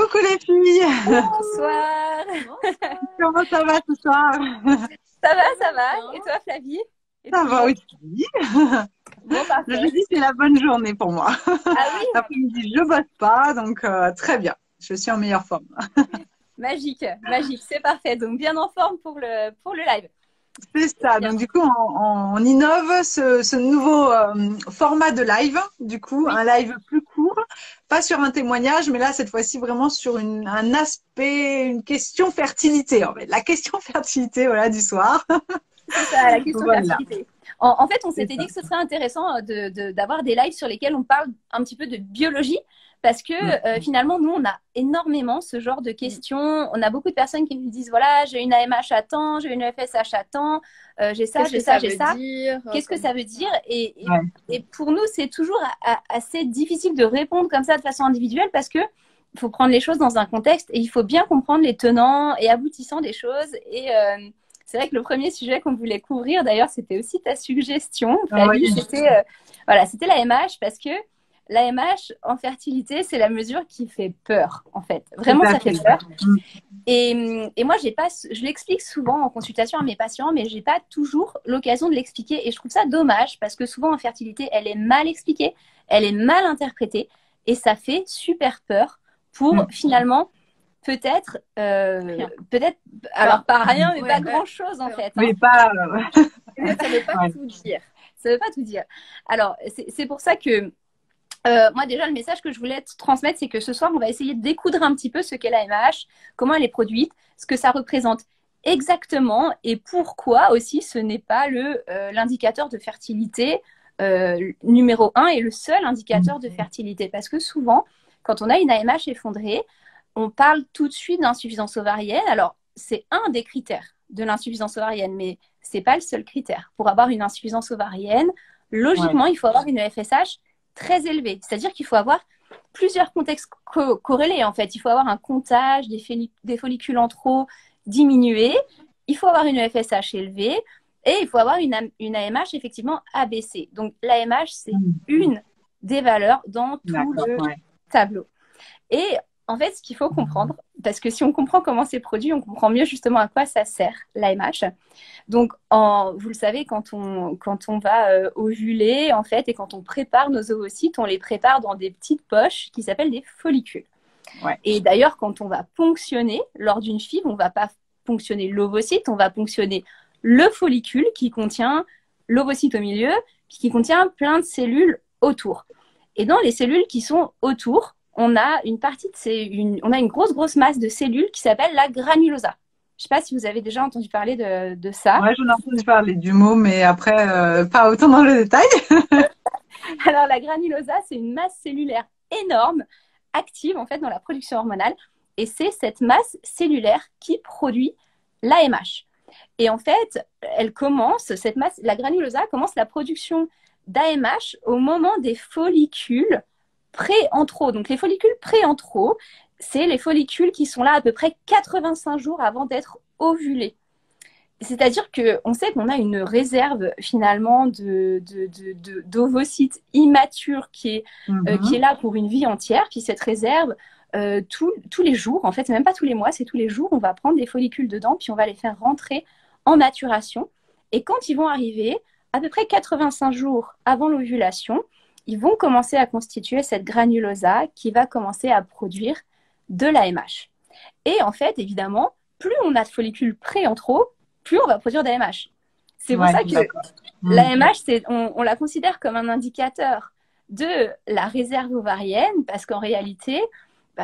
Coucou les filles. Bonsoir. Bonsoir. Comment ça va ce soir? Ça va. Et toi, Flavie? Et Ça tout le va monde? aussi. Bon, Le parfait. jeudi, c'est la bonne journée pour moi. Ah oui, L'après-midi, je bosse pas, donc très bien. Je suis en meilleure forme. magique, magique, c'est parfait. Donc, bien en forme pour le live. C'est ça. Bien. Donc du coup, on innove ce nouveau format de live. Du coup, Oui, un live plus court, pas sur un témoignage, mais là cette fois-ci vraiment sur un aspect, une question fertilité. En fait, la question fertilité, voilà, du soir. c'est ça, la question Voilà. fertilité. En fait, on C'est s'était ça. dit que ce serait intéressant d'avoir des lives sur lesquels on parle un petit peu de biologie. Parce que finalement, nous, on a énormément ce genre de questions. On a beaucoup de personnes qui nous disent, voilà, j'ai une AMH à temps, j'ai une FSH à temps, j'ai ça, Qu'est-ce j'ai que ça, ça j'ai veut ça. dire? Qu'est-ce que ça veut dire? Ouais. Et pour nous, c'est toujours assez difficile de répondre comme ça de façon individuelle parce que il faut prendre les choses dans un contexte et il faut bien comprendre les tenants et aboutissants des choses. Et c'est vrai que le premier sujet qu'on voulait couvrir, d'ailleurs, c'était aussi ta suggestion, Flavie, Oui. c'était voilà, c'était l'AMH parce que l'AMH en fertilité, c'est la mesure qui fait peur, en fait. Tout Vraiment, à ça fait fait. peur. Et moi, je l'explique souvent en consultation à mes patients, mais j'ai pas toujours l'occasion de l'expliquer. Et je trouve ça dommage parce que souvent en fertilité, elle est mal expliquée, elle est mal interprétée, et ça fait super peur pour finalement Rien. peut-être, alors pas rien, mais Ouais, pas grand-chose en fait. Oui, Hein. pas. ça veut pas Ouais. tout dire. Ça veut pas tout dire. Alors, c'est pour ça que moi, déjà, le message que je voulais te transmettre, c'est que ce soir, on va essayer de découdre un petit peu ce qu'est la MAH, comment elle est produite, ce que ça représente exactement et pourquoi aussi ce n'est pas l'indicateur de fertilité numéro 1 et le seul indicateur de fertilité. Parce que souvent, quand on a une AMH effondrée, on parle tout de suite d'insuffisance ovarienne. Alors, c'est un des critères de l'insuffisance ovarienne, mais ce n'est pas le seul critère. Pour avoir une insuffisance ovarienne, Ouais. logiquement, il faut avoir une FSH très élevé. C'est-à-dire qu'il faut avoir plusieurs contextes corrélés, en fait. Il faut avoir un comptage des follicules en trop diminué, il faut avoir une FSH élevée et il faut avoir une AMH effectivement abaissée. Donc l'AMH, c'est une des valeurs dans tout D'accord. le Ouais. tableau. Et en fait, ce qu'il faut comprendre, parce que si on comprend comment c'est produit, on comprend mieux justement à quoi ça sert, l'AMH. Donc, vous le savez, quand on va ovuler, en fait, et quand on prépare nos ovocytes, on les prépare dans des petites poches qui s'appellent des follicules. Ouais. Et d'ailleurs, quand on va ponctionner, lors d'une FIV, on ne va pas ponctionner l'ovocyte, on va ponctionner le follicule qui contient l'ovocyte au milieu, qui contient plein de cellules autour. Et dans les cellules qui sont autour, on a on a une grosse masse de cellules qui s'appelle la granulosa. Je ne sais pas si vous avez déjà entendu parler de ça. Ouais, j'en ai entendu parler du mot, mais après, pas autant dans le détail. Alors, la granulosa, c'est une masse cellulaire énorme, active en fait dans la production hormonale. Et c'est cette masse cellulaire qui produit l'AMH. Et en fait, la granulosa commence la production d'AMH au moment des follicules pré-antraux. Donc, les follicules pré-antraux, c'est les follicules qui sont là à peu près 85 jours avant d'être ovulés. C'est-à-dire qu'on sait qu'on a une réserve finalement d'ovocytes immatures qui est là pour une vie entière. Puis cette réserve, tous les jours, en fait, c'est même pas tous les mois, c'est tous les jours, on va prendre des follicules dedans, puis on va les faire rentrer en maturation. Et quand ils vont arriver, à peu près 85 jours avant l'ovulation, ils vont commencer à constituer cette granulosa qui va commencer à produire de l'AMH. Et en fait, évidemment, plus on a de follicules pré-antraux, plus on va produire d'AMH. C'est pour ça que l'AMH, on la considère comme un indicateur de la réserve ovarienne, parce qu'en réalité,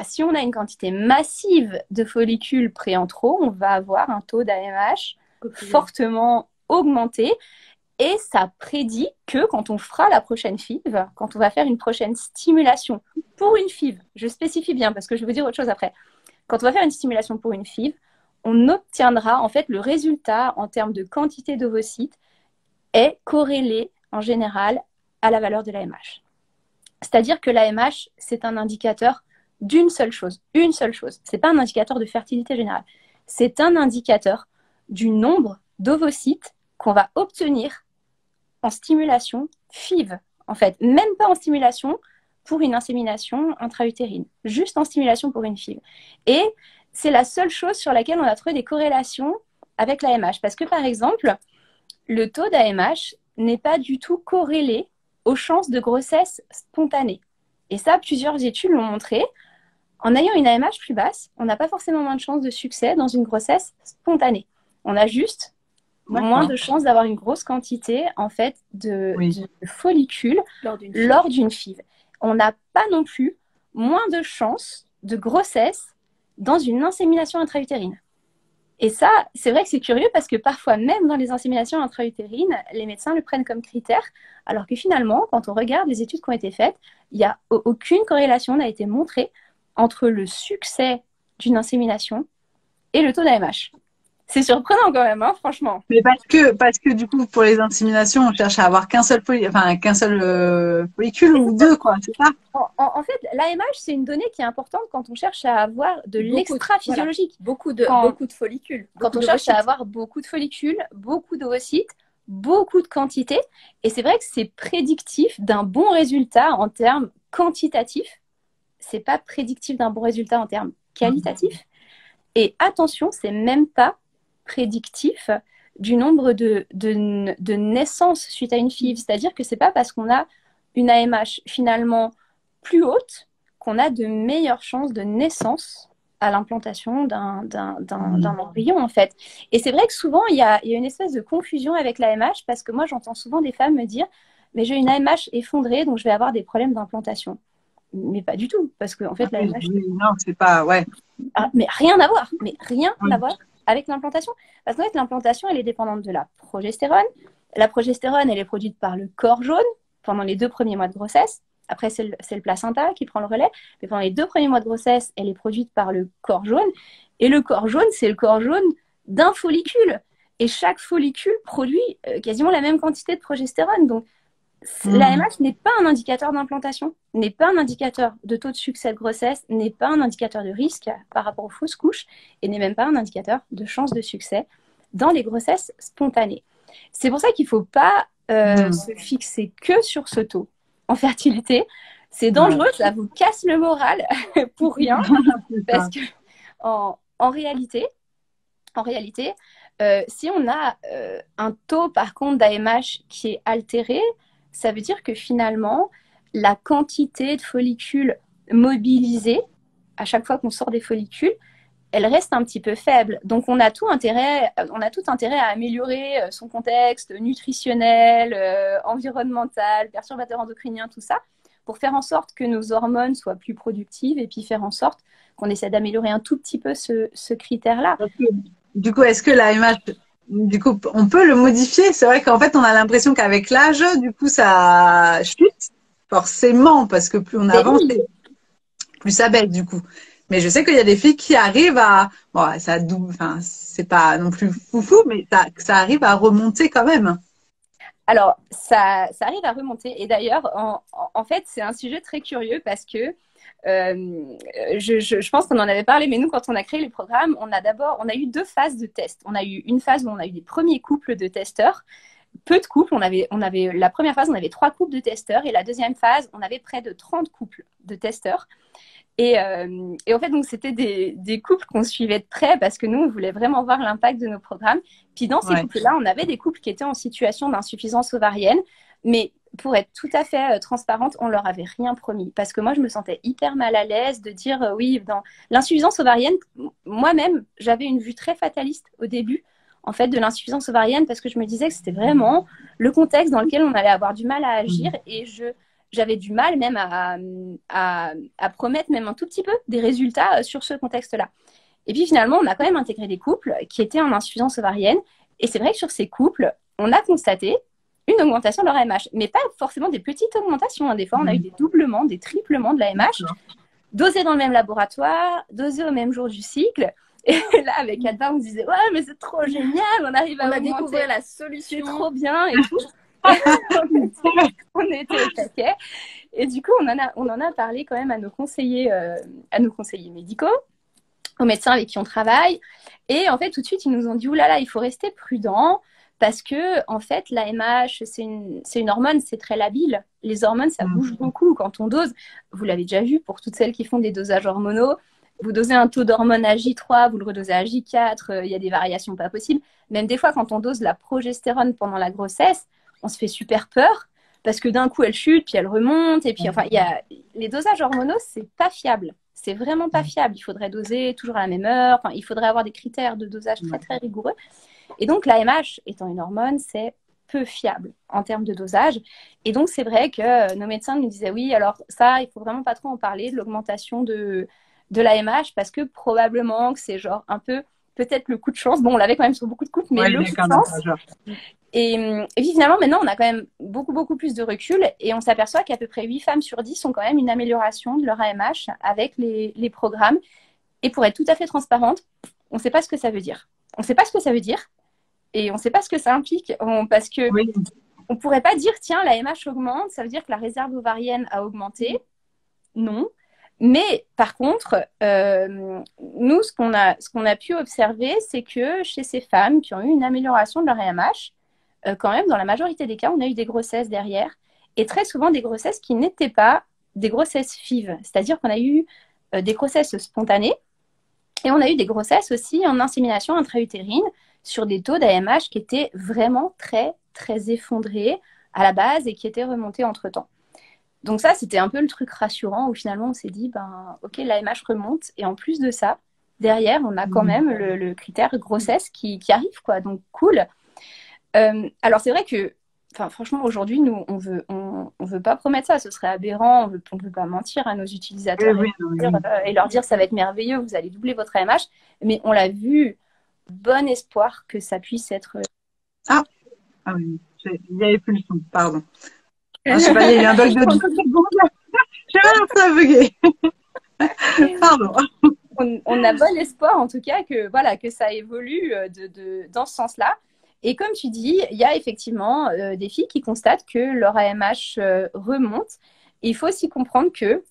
si on a une quantité massive de follicules pré-antraux, on va avoir un taux d'AMH fortement augmenté. Et ça prédit que quand on fera la prochaine FIV, quand on va faire une prochaine stimulation pour une FIV, je spécifie bien parce que je veux dire autre chose après, quand on va faire une stimulation pour une FIV, on obtiendra en fait le résultat en termes de quantité d'ovocytes est corrélé en général à la valeur de l'AMH. C'est-à-dire que l'AMH, c'est un indicateur d'une seule chose, une seule chose. Ce n'est pas un indicateur de fertilité générale. C'est un indicateur du nombre d'ovocytes qu'on va obtenir en stimulation FIV, en fait. Même pas en stimulation pour une insémination intra-utérine, juste en stimulation pour une FIV. Et c'est la seule chose sur laquelle on a trouvé des corrélations avec l'AMH. Parce que, par exemple, le taux d'AMH n'est pas du tout corrélé aux chances de grossesse spontanée. Et ça, plusieurs études l'ont montré. En ayant une AMH plus basse, on n'a pas forcément moins de chances de succès dans une grossesse spontanée. On a juste moins de chances d'avoir une grosse quantité en fait de follicules lors d'une FIV. On n'a pas non plus moins de chances de grossesse dans une insémination intra-utérine. Et ça, c'est vrai que c'est curieux parce que parfois, même dans les inséminations intra-utérines, les médecins le prennent comme critère, alors que finalement, quand on regarde les études qui ont été faites, il n'y a aucune corrélation n'a été montrée entre le succès d'une insémination et le taux d'AMH. C'est surprenant quand même, hein, franchement. Mais parce que du coup, pour les inséminations, on cherche à avoir qu'un seul follicule ou deux, quoi, c'est ça? En fait, l'AMH, c'est une donnée qui est importante quand on cherche à avoir de l'extra-physiologique. Voilà. Beaucoup de follicules. Quand on cherche à avoir beaucoup de follicules, beaucoup d'ovocytes, beaucoup de quantité. Et c'est vrai que c'est prédictif d'un bon résultat en termes quantitatifs. C'est pas prédictif d'un bon résultat en termes qualitatifs. Et attention, c'est même pas prédictif du nombre de naissances suite à une FIV. C'est-à-dire que c'est pas parce qu'on a une AMH finalement plus haute qu'on a de meilleures chances de naissance à l'implantation d'un embryon, en fait. Et c'est vrai que souvent, il y a une espèce de confusion avec l'AMH parce que moi, j'entends souvent des femmes me dire « mais j'ai une AMH effondrée, donc je vais avoir des problèmes d'implantation ». Mais pas du tout, parce qu'en fait, l'AMH... Non, c'est pas... Ouais. Mais rien à voir, à voir avec l'implantation. Parce qu'en fait, l'implantation, elle est dépendante de la progestérone. La progestérone, elle est produite par le corps jaune pendant les 2 premiers mois de grossesse. Après, c'est le placenta qui prend le relais. Mais pendant les 2 premiers mois de grossesse, elle est produite par le corps jaune. Et le corps jaune, c'est le corps jaune d'un follicule. Et chaque follicule produit quasiment la même quantité de progestérone. Donc, l'AMH n'est pas un indicateur d'implantation, n'est pas un indicateur de taux de succès de grossesse, n'est pas un indicateur de risque par rapport aux fausses couches et n'est même pas un indicateur de chance de succès dans les grossesses spontanées. C'est pour ça qu'il ne faut pas se fixer que sur ce taux en fertilité. C'est dangereux, ça vous casse le moral pour rien. Parce que en réalité, si on a un taux par contre d'AMH qui est altéré, ça veut dire que finalement, la quantité de follicules mobilisés, à chaque fois qu'on sort des follicules, elle reste un petit peu faible. Donc, on a tout intérêt à améliorer son contexte nutritionnel, environnemental, perturbateur endocrinien, tout ça, pour faire en sorte que nos hormones soient plus productives et puis faire en sorte qu'on essaie d'améliorer un tout petit peu ce critère-là. Du coup, est-ce que l'AMH... Du coup, on peut le modifier. C'est vrai qu'en fait, on a l'impression qu'avec l'âge, du coup, ça chute forcément parce que plus on avance, plus ça baisse du coup. Mais je sais qu'il y a des filles qui arrivent à, bon, ça double, enfin, c'est pas non plus foufou, mais ça arrive à remonter quand même. Alors, ça arrive à remonter. Et d'ailleurs, en fait, c'est un sujet très curieux parce que je pense qu'on en avait parlé, mais nous, quand on a créé le programme, on a eu 2 phases de tests. On a eu une phase où on a eu des premiers couples de testeurs, peu de couples. La première phase, on avait 3 couples de testeurs, et la deuxième phase, on avait près de 30 couples de testeurs. Et en fait, donc, c'était des couples qu'on suivait de près parce que nous, on voulait vraiment voir l'impact de nos programmes. Puis dans ces couples-là, on avait des couples qui étaient en situation d'insuffisance ovarienne, mais pour être tout à fait transparente, on leur avait rien promis. Parce que moi, je me sentais hyper mal à l'aise de dire oui, dans l'insuffisance ovarienne, moi-même, j'avais une vue très fataliste au début, en fait, de l'insuffisance ovarienne, parce que je me disais que c'était vraiment le contexte dans lequel on allait avoir du mal à agir. Et j'avais du mal même à promettre même un tout petit peu des résultats sur ce contexte-là. Et puis finalement, on a quand même intégré des couples qui étaient en insuffisance ovarienne. Et c'est vrai que sur ces couples, on a constaté une augmentation de leur AMH, mais pas forcément des petites augmentations. Des fois, on a eu des doublements, des triplements de l'AMH, dosés dans le même laboratoire, dosés au même jour du cycle. Et là, avec Alba, on se disait « Ouais, mais c'est trop génial, on arrive à découvrir la solution. C'est trop bien et tout. » On était au taquet. Et du coup, on en a parlé quand même à nos conseillers médicaux, aux médecins avec qui on travaille. Et en fait, tout de suite, ils nous ont dit « Ouh là là, il faut rester prudent. » parce que, en fait, l'AMH, c'est une hormone, c'est très labile. Les hormones, ça bouge beaucoup quand on dose. Vous l'avez déjà vu pour toutes celles qui font des dosages hormonaux. Vous dosez un taux d'hormone à J3, vous le redosez à J4, il y a des variations pas possibles. Même des fois, quand on dose la progestérone pendant la grossesse, on se fait super peur parce que d'un coup, elle chute, puis elle remonte. Et puis, enfin, les dosages hormonaux, c'est pas fiable. C'est vraiment pas fiable. Il faudrait doser toujours à la même heure. Enfin, il faudrait avoir des critères de dosage très, très rigoureux. Et donc, l'AMH, étant une hormone, c'est peu fiable en termes de dosage. Et donc, c'est vrai que nos médecins nous disaient, oui, alors ça, il faut vraiment pas trop en parler, de l'augmentation de l'AMH, parce que probablement que c'est genre un peu, peut-être le coup de chance. Bon, on l'avait quand même sur beaucoup de couples, mais le coup de chance. Et puis finalement, maintenant, on a quand même beaucoup, beaucoup plus de recul et on s'aperçoit qu'à peu près 8 femmes sur 10 ont quand même une amélioration de leur AMH avec les programmes. Et pour être tout à fait transparente, on ne sait pas ce que ça veut dire. On ne sait pas ce que ça veut dire et on ne sait pas ce que ça implique parce que on ne pourrait pas dire, tiens, l'AMH augmente, ça veut dire que la réserve ovarienne a augmenté. Non. Mais par contre, nous, ce qu'on a pu observer, c'est que chez ces femmes qui ont eu une amélioration de leur AMH, quand même, dans la majorité des cas, on a eu des grossesses derrière, et très souvent des grossesses qui n'étaient pas des grossesses FIV, c'est-à-dire qu'on a eu des grossesses spontanées, et on a eu des grossesses aussi en insémination intra-utérine sur des taux d'AMH qui étaient vraiment très, très effondrés à la base et qui étaient remontés entre-temps. Donc ça, c'était un peu le truc rassurant où finalement on s'est dit, ben, ok, l'AMH remonte, et en plus de ça, derrière, on a quand même le critère grossesse qui arrive, quoi, donc cool. Alors c'est vrai que, franchement, aujourd'hui, nous, on veut pas promettre ça, ce serait aberrant, on veut pas mentir à nos utilisateurs et leur dire ça va être merveilleux, vous allez doubler votre AMH, mais on l'a vu, bon espoir que ça puisse être. Ah oui, il n'y avait plus le son, pardon. Je sais pas, il y a eu un bug de 10 secondes. Je sais pas, ça a bugué. Pardon. On a bon espoir, en tout cas, que ça évolue dans ce sens-là. Et comme tu dis, il y a effectivement des filles qui constatent que leur AMH remonte. Et il faut aussi comprendre que,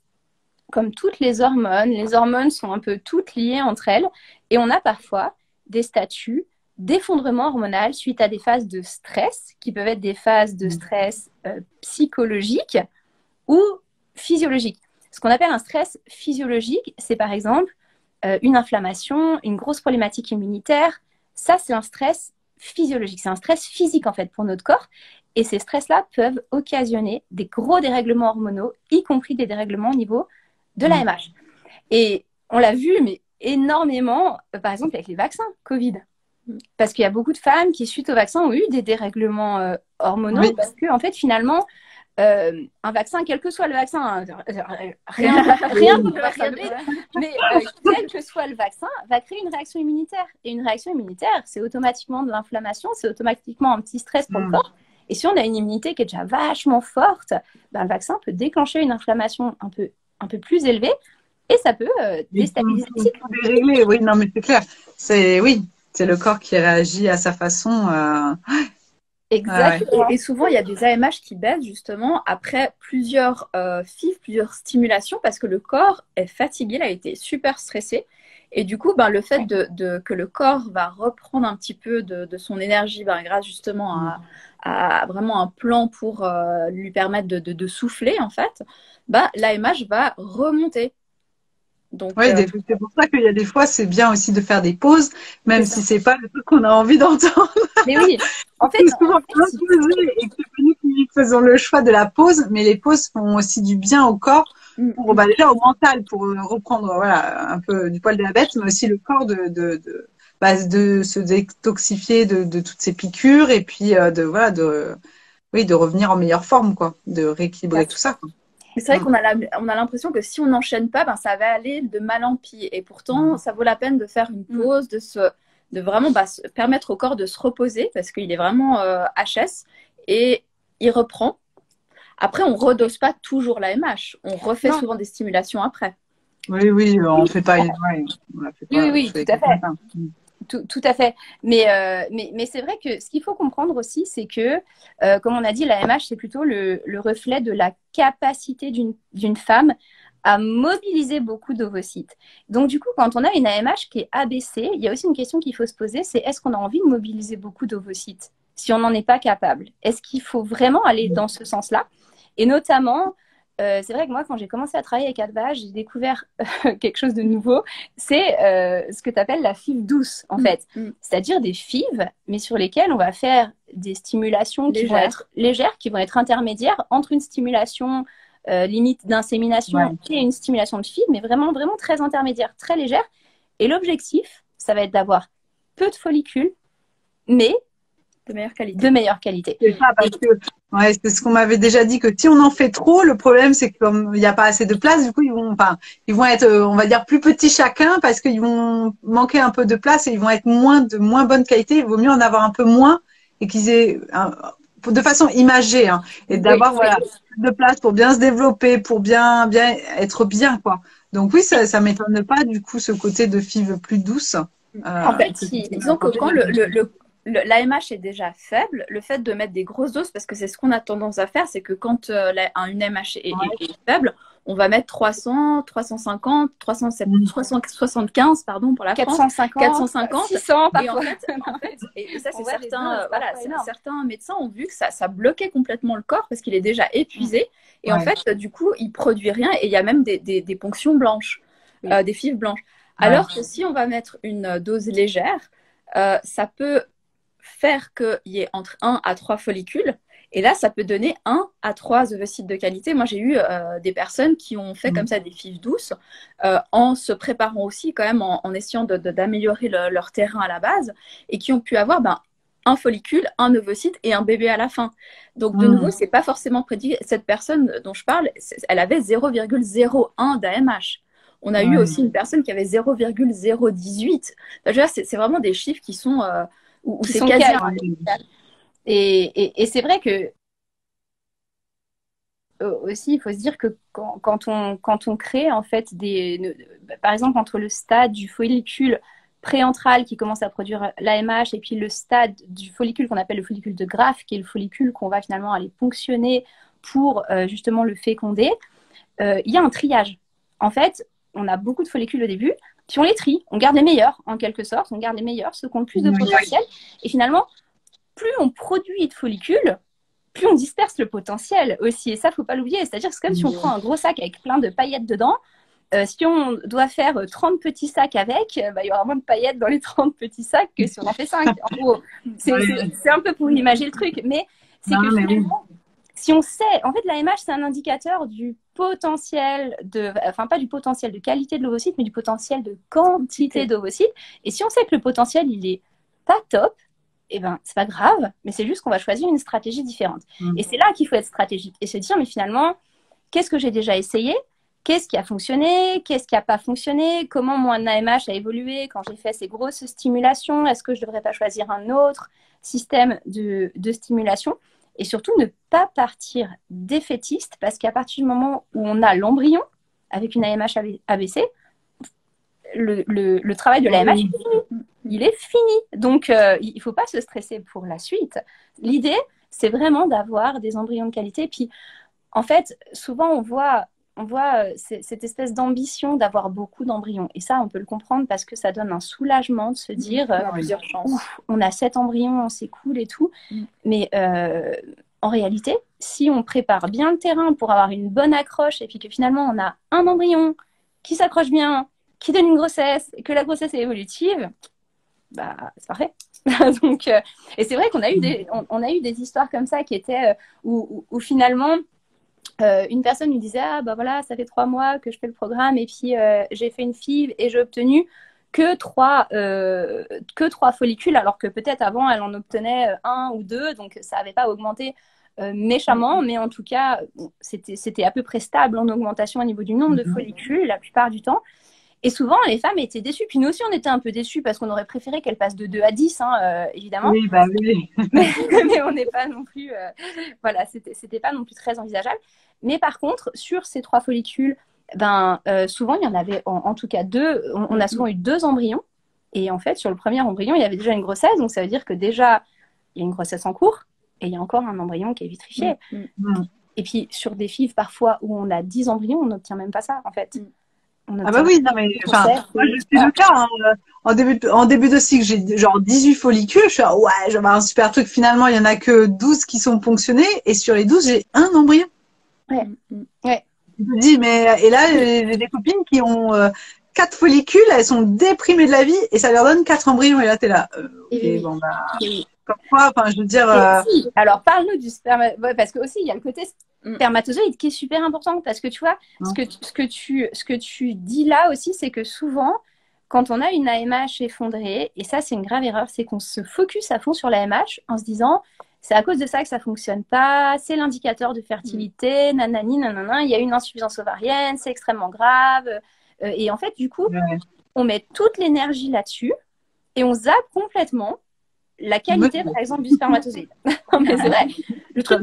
comme toutes les hormones sont un peu toutes liées entre elles. Et on a parfois des statuts d'effondrement hormonal suite à des phases de stress, qui peuvent être des phases de stress psychologique ou physiologique. Ce qu'on appelle un stress physiologique, c'est par exemple une inflammation, une grosse problématique immunitaire. Ça, c'est un stress physiologique. C'est un stress physique, en fait, pour notre corps. Et ces stress-là peuvent occasionner des gros dérèglements hormonaux, y compris des dérèglements au niveau de l'AMH. Et on l'a vu, mais énormément, par exemple, avec les vaccins Covid. Parce qu'il y a beaucoup de femmes qui, suite au vaccin, ont eu des dérèglements hormonaux, parce que, en fait, finalement, un vaccin, quel que soit le vaccin, rien contre le vaccin, mais quel que soit le vaccin, va créer une réaction immunitaire. Et une réaction immunitaire, c'est automatiquement de l'inflammation, c'est automatiquement un petit stress pour le corps. Et si on a une immunité qui est déjà vachement forte, ben, le vaccin peut déclencher une inflammation un peu plus élevée et ça peut déstabiliser le cycle. Dérégler, oui, non, mais c'est clair. C'est le corps qui réagit à sa façon. Exactement. Et souvent, il y a des AMH qui baissent justement après plusieurs FIV, plusieurs stimulations parce que le corps est fatigué, il a été super stressé. Et du coup, ben, le fait que le corps va reprendre un petit peu de son énergie grâce justement à vraiment un plan pour lui permettre de souffler, en fait, l'AMH va remonter. Donc, c'est pour ça qu'il y a des fois, c'est bien aussi de faire des pauses, même si c'est pas le truc qu'on a envie d'entendre. Mais oui, en fait, souvent et que c'est nous qui faisons le choix de la pause, mais les pauses font aussi du bien au corps, pour déjà au mental, pour reprendre un peu du poil de la bête, mais aussi le corps de se détoxifier de toutes ces piqûres et puis de revenir en meilleure forme, quoi, de rééquilibrer tout ça, quoi. Mais c'est vrai qu'on a l'impression que si on n'enchaîne pas, ça va aller de mal en pis. Et pourtant, ça vaut la peine de faire une pause, de vraiment permettre au corps de se reposer parce qu'il est vraiment HS et il reprend. Après, on ne redose pas toujours la MH. On refait souvent des stimulations après. Oui, on ne fait pas. Oui, tout à fait. Tout à fait. Mais c'est vrai que ce qu'il faut comprendre aussi, c'est que, comme on a dit, la MH, c'est plutôt le reflet de la capacité d'une femme à mobiliser beaucoup d'ovocytes. Donc, du coup, quand on a une AMH qui est abaissée, il y a aussi une question qu'il faut se poser, c'est est-ce qu'on a envie de mobiliser beaucoup d'ovocytes si on n'en est pas capable? Est-ce qu'il faut vraiment aller dans ce sens-là? Et notamment, c'est vrai que moi, quand j'ai commencé à travailler avec Adva, j'ai découvert quelque chose de nouveau. C'est ce que tu appelles la FIV douce, en fait. C'est-à-dire des FIV, mais sur lesquelles on va faire des stimulations qui vont être légères, qui vont être intermédiaires entre une stimulation limite d'insémination et une stimulation de FIV, mais vraiment, vraiment très intermédiaire, très légère. Et l'objectif, ça va être d'avoir peu de follicules, mais de meilleure qualité. C'est ça, parce que c'est ce qu'on m'avait déjà dit, que si on en fait trop, le problème c'est que comme il n'y a pas assez de place, du coup ils vont être, on va dire, plus petits chacun parce qu'ils vont manquer un peu de place et ils vont être de moins bonne qualité. Il vaut mieux en avoir un peu moins et qu'ils aient de façon imagée, hein, et d'avoir de place pour bien se développer, pour bien être bien, quoi. Donc oui, ça m'étonne pas du coup ce côté de FIV plus douce. En fait, disons que quand l'AMH est déjà faible, le fait de mettre des grosses doses, parce que c'est ce qu'on a tendance à faire, c'est que quand une MH est faible, on va mettre 300, 350, 375, pardon, pour la France, 450, 600 et en fait, et ça, c'est certains médecins ont vu que ça bloquait complètement le corps parce qu'il est déjà épuisé, et en fait, du coup, il produit rien, et il y a même des ponctions blanches, des fives blanches. Alors que si on va mettre une dose légère, ça peut faire qu'il y ait entre 1 à 3 follicules, et là, ça peut donner 1 à 3 ovocytes de qualité. Moi, j'ai eu des personnes qui ont fait comme ça des FIV douces, en se préparant aussi quand même, en essayant d'améliorer leur terrain à la base, et qui ont pu avoir un follicule, un ovocyte et un bébé à la fin. Donc, de nouveau, c'est pas forcément prédit. Cette personne dont je parle, elle avait 0,01 d'AMH. On a eu aussi une personne qui avait 0,018. Enfin, c'est vraiment des chiffres qui sont où c'est quasi et c'est vrai que aussi, il faut se dire que quand on crée en fait par exemple entre le stade du follicule préantral qui commence à produire l'AMH et puis le stade du follicule qu'on appelle le follicule de Graaff, qui est le follicule qu'on va finalement aller ponctionner pour justement le féconder, il y a un triage. En fait, on a beaucoup de follicules au début, puis on les trie, on garde les meilleurs en quelque sorte, on garde les meilleurs, ceux qui ont le plus de potentiel, et finalement, plus on produit de follicules, plus on disperse le potentiel aussi, et ça, faut pas l'oublier, c'est-à-dire que c'est comme si on prend un gros sac avec plein de paillettes dedans, si on doit faire 30 petits sacs avec, il y aura moins de paillettes dans les 30 petits sacs que si on en fait 5. En gros, c'est un peu pour imaginer le truc, mais c'est que finalement, si on sait, en fait, l'AMH, c'est un indicateur du potentiel pas du potentiel de qualité de l'ovocyte, mais du potentiel de quantité d'ovocytes. Et si on sait que le potentiel, il est pas top, c'est pas grave, mais c'est juste qu'on va choisir une stratégie différente. Et c'est là qu'il faut être stratégique et se dire, mais finalement, qu'est-ce que j'ai déjà essayé? Qu'est-ce qui a fonctionné? Qu'est-ce qui n'a pas fonctionné? Comment mon AMH a évolué quand j'ai fait ces grosses stimulations? Est-ce que je ne devrais pas choisir un autre système de stimulation? Et surtout, ne pas partir défaitiste, parce qu'à partir du moment où on a l'embryon avec une AMH ABC, le travail de l'AMH est fini. Il est fini. Donc, il ne faut pas se stresser pour la suite. L'idée, c'est vraiment d'avoir des embryons de qualité. Puis, en fait, souvent, on voit cette espèce d'ambition d'avoir beaucoup d'embryons. Et ça, on peut le comprendre parce que ça donne un soulagement de se dire plusieurs chances. On a 7 embryons, c'est cool et tout. Mais en réalité, si on prépare bien le terrain pour avoir une bonne accroche et puis que finalement, on a un embryon qui s'accroche bien, qui donne une grossesse, et que la grossesse est évolutive, c'est parfait. Donc, et c'est vrai qu'on a eu des histoires comme ça qui étaient où finalement une personne lui disait voilà, ça fait 3 mois que je fais le programme et puis j'ai fait une FIV et j'ai obtenu que 3 follicules, alors que peut-être avant elle en obtenait 1 ou 2, donc ça n'avait pas augmenté méchamment, mais en tout cas c'était à peu près stable en augmentation au niveau du nombre de follicules la plupart du temps. Et souvent, les femmes étaient déçues. Puis nous aussi, on était un peu déçus parce qu'on aurait préféré qu'elles passent de 2 à 10, évidemment. Oui, oui. Mais on n'est pas non plus... voilà, c'était pas non plus très envisageable. Mais par contre, sur ces 3 follicules, souvent, il y en avait en tout cas 2. On a souvent eu 2 embryons. Et en fait, sur le premier embryon, il y avait déjà une grossesse. Donc, ça veut dire que déjà, il y a une grossesse en cours. Et il y a encore un embryon qui est vitrifié. Et puis, sur des FIV, parfois, où on a 10 embryons, on n'obtient même pas ça, en fait. Ah bah oui, non mais moi je suis le cas. Hein. En début de cycle, j'ai genre 18 follicules. Je suis là, ouais, j'avais un super truc. Finalement, il y en a que 12 qui sont ponctionnés. Et sur les 12, j'ai un embryon. Ouais. Ouais. Je me dis, mais, et là, j'ai des copines qui ont 4 follicules, elles sont déprimées de la vie et ça leur donne 4 embryons. Et là, t'es là. Ok, bon, bah, comme quoi, enfin, je veux dire. Alors, parle-nous du spermatozoïde, ouais, parce que aussi, il y a le côté spermatozoïde qui est super important parce que tu vois, ce que tu dis là aussi, c'est que souvent, quand on a une AMH effondrée, et ça, c'est une grave erreur, c'est qu'on se focus à fond sur l'AMH en se disant. C'est à cause de ça que ça fonctionne pas, c'est l'indicateur de fertilité, nanani, nanana, il y a une insuffisance ovarienne, c'est extrêmement grave. Et en fait, du coup, on met toute l'énergie là-dessus et on zappe complètement la qualité, par exemple, du spermatozoïde. Non, mais c'est vrai. Le truc,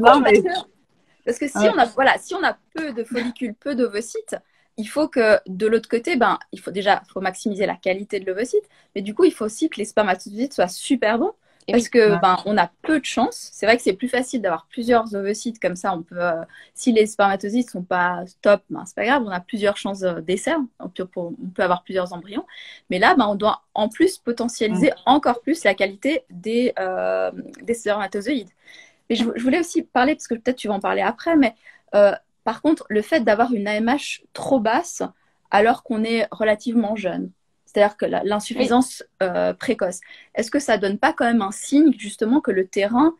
parce que si on a peu de follicules, peu d'ovocytes, il faut que de l'autre côté, il faut maximiser la qualité de l'ovocyte, mais du coup, il faut aussi que les spermatozoïdes soient super bons. Parce que on a peu de chance. C'est vrai que c'est plus facile d'avoir plusieurs ovocytes comme ça. On peut, si les spermatozoïdes sont pas top, c'est pas grave. On a plusieurs chances d'essai. On peut avoir plusieurs embryons. Mais là, on doit en plus potentialiser encore plus la qualité des spermatozoïdes. Et je voulais aussi parler, parce que peut-être tu vas en parler après, mais par contre, le fait d'avoir une AMH trop basse alors qu'on est relativement jeune. C'est-à-dire que l'insuffisance précoce. Est-ce que ça donne pas quand même un signe justement que le terrain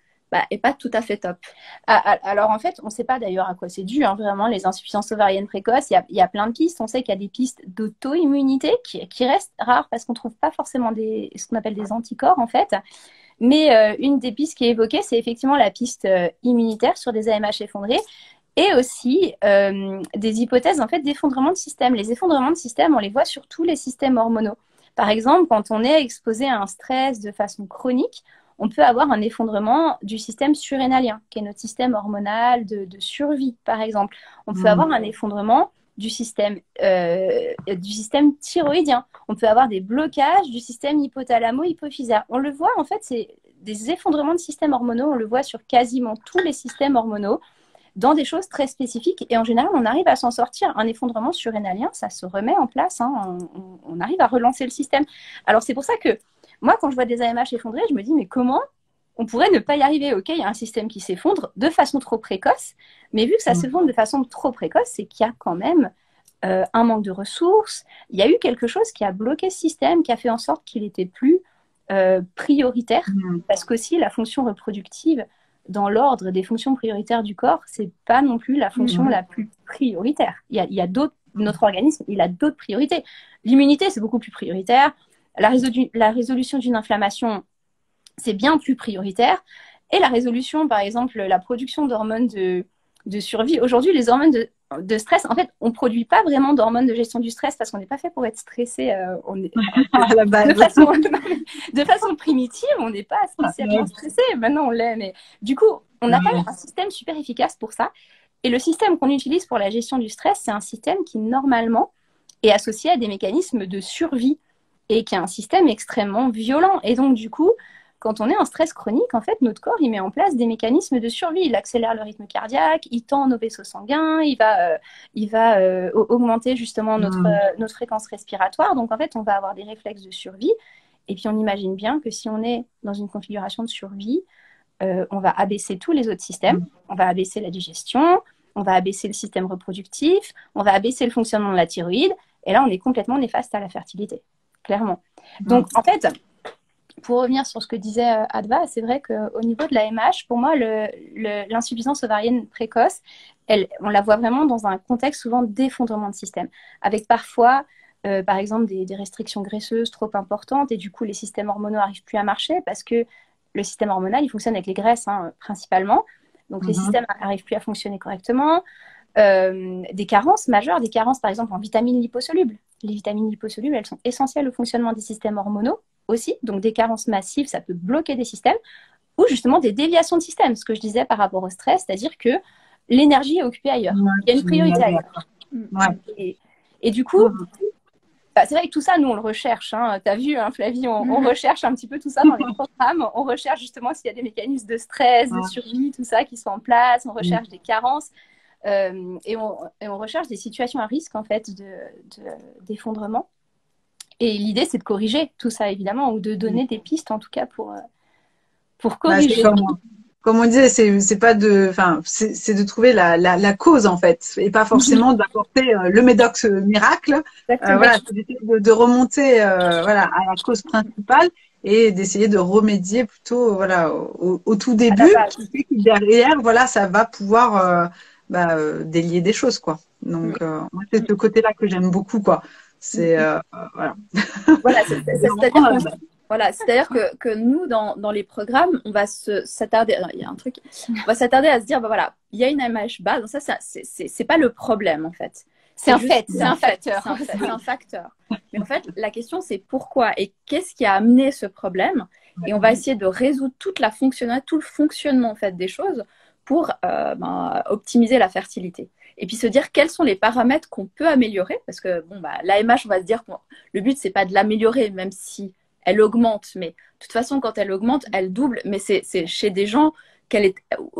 est pas tout à fait top? Alors en fait, on ne sait pas d'ailleurs à quoi c'est dû, vraiment, les insuffisances ovariennes précoces. Il y a plein de pistes. On sait qu'il y a des pistes d'auto-immunité qui restent rares parce qu'on ne trouve pas forcément ce qu'on appelle des anticorps en fait. Mais une des pistes qui est évoquée, c'est effectivement la piste immunitaire sur des AMH effondrés. Et aussi des hypothèses en fait d'effondrement de système. Les effondrements de système, on les voit sur tous les systèmes hormonaux. Par exemple, quand on est exposé à un stress de façon chronique, on peut avoir un effondrement du système surrénalien, qui est notre système hormonal de survie, par exemple. On peut avoir un effondrement du système thyroïdien. On peut avoir des blocages du système hypothalamo-hypophysaire. On le voit, en fait, c'est des effondrements de systèmes hormonaux. On le voit sur quasiment tous les systèmes hormonaux, dans des choses très spécifiques. Et en général, on arrive à s'en sortir. Un effondrement surrénalien, ça se remet en place. On arrive à relancer le système. Alors, c'est pour ça que moi, quand je vois des AMH effondrés, je me dis, mais comment on pourrait ne pas y arriver? Ok, il y a un système qui s'effondre de façon trop précoce, mais vu que ça s'effondre de façon trop précoce, c'est qu'il y a quand même un manque de ressources. Il y a eu quelque chose qui a bloqué ce système, qui a fait en sorte qu'il était plus prioritaire, parce qu'aussi la fonction reproductive, dans l'ordre des fonctions prioritaires du corps, c'est pas non plus la fonction la plus prioritaire. Il y a d'autres, notre organisme, il a d'autres priorités. L'immunité, c'est beaucoup plus prioritaire. La résolution d'une inflammation, c'est bien plus prioritaire. Et la résolution, par exemple, la production d'hormones de survie. Aujourd'hui, les hormones de stress, en fait, on ne produit pas vraiment d'hormones de gestion du stress parce qu'on n'est pas fait pour être stressé. De façon primitive, on n'est pas spécialement stressé. Maintenant, on l'est. Mais du coup, on n'a pas un système super efficace pour ça. Et le système qu'on utilise pour la gestion du stress, c'est un système qui, normalement, est associé à des mécanismes de survie et qui est un système extrêmement violent. Et donc, du coup, quand on est en stress chronique, en fait, notre corps, il met en place des mécanismes de survie. Il accélère le rythme cardiaque, il tend nos vaisseaux sanguins, il va augmenter justement notre fréquence respiratoire. Donc, en fait, on va avoir des réflexes de survie. Et puis, on imagine bien que si on est dans une configuration de survie, on va abaisser tous les autres systèmes. On va abaisser la digestion, on va abaisser le système reproductif, on va abaisser le fonctionnement de la thyroïde. Et là, on est complètement néfaste à la fertilité, clairement. Donc, en fait, pour revenir sur ce que disait Adva, c'est vrai qu'au niveau de la MH, pour moi, l'insuffisance ovarienne précoce, on la voit vraiment dans un contexte souvent d'effondrement de système, avec parfois, par exemple, des restrictions graisseuses trop importantes, et du coup, les systèmes hormonaux n'arrivent plus à marcher parce que le système hormonal, il fonctionne avec les graisses principalement, donc les systèmes n'arrivent plus à fonctionner correctement. Des carences majeures, des carences par exemple en vitamines liposolubles. Les vitamines liposolubles, elles sont essentielles au fonctionnement des systèmes hormonaux aussi, donc des carences massives, ça peut bloquer des systèmes, ou justement des déviations de système, ce que je disais par rapport au stress, c'est-à-dire que l'énergie est occupée ailleurs, il y a une priorité ailleurs. Et du coup, c'est vrai que tout ça, nous, on le recherche. Tu as vu, Flavie, on recherche un petit peu tout ça dans les programmes. On recherche justement s'il y a des mécanismes de stress, de survie, tout ça qui sont en place. On recherche des carences. Et on recherche des situations à risque, en fait, d'effondrement. Et l'idée, c'est de corriger tout ça, évidemment, ou de donner des pistes, en tout cas, pour corriger. Comme on disait, c'est pas de, enfin, c'est de trouver la cause, en fait, et pas forcément d'apporter le médoc miracle. Voilà, c'est d'essayer de remonter, voilà, à la cause principale et d'essayer de remédier plutôt, voilà, au tout début, qui fait que derrière, voilà, ça va pouvoir, délier des choses, quoi. Donc, moi, c'est ce côté-là que j'aime beaucoup, quoi. C'est, voilà. Voilà, c'est-à-dire que nous, dans les programmes, on va s'attarder. Il y a un truc. On va s'attarder à se dire, bah voilà, il y a une AMH bas. Donc ça, c'est pas le problème en fait. C'est un fait, c'est un facteur. C'est un facteur. Mais en fait, la question c'est pourquoi et qu'est-ce qui a amené ce problème. Et on va essayer de résoudre tout le fonctionnement en fait des choses pour optimiser la fertilité. Et puis se dire quels sont les paramètres qu'on peut améliorer, parce que bon, l'AMH, on va se dire que le but c'est pas de l'améliorer, même si elle augmente, mais de toute façon quand elle augmente, elle double, mais c'est chez des gens